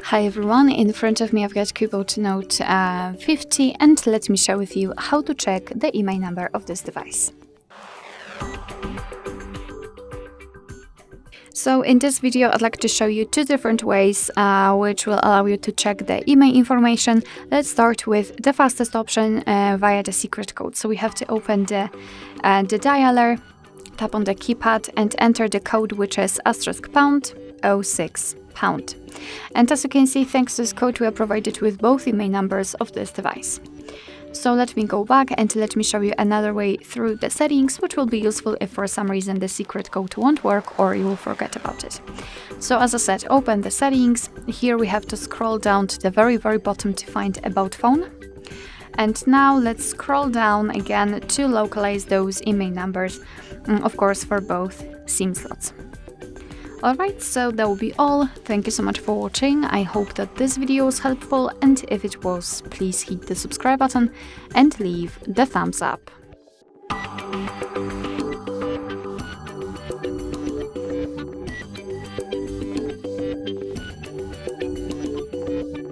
Hi everyone, in front of me I've got CUBOT Note 50 and let me share with you how to check the IMEI number of this device. So in this video I'd like to show you two different ways which will allow you to check the IMEI information. Let's start with the fastest option via the secret code. So we have to open the dialer, tap on the keypad and enter the code, which is *#06#. And as you can see, thanks to this code we are provided with both IMEI numbers of this device. So let me go back and let me show you another way through the settings, which will be useful if for some reason the secret code won't work or you will forget about it. So as I said, open the settings. Here we have to scroll down to the very bottom to find About Phone. And now let's scroll down again to localize those IMEI numbers, of course for both SIM slots. Alright, so that will be all. Thank you so much for watching. I hope that this video was helpful, and if it was, please hit the subscribe button and leave the thumbs up.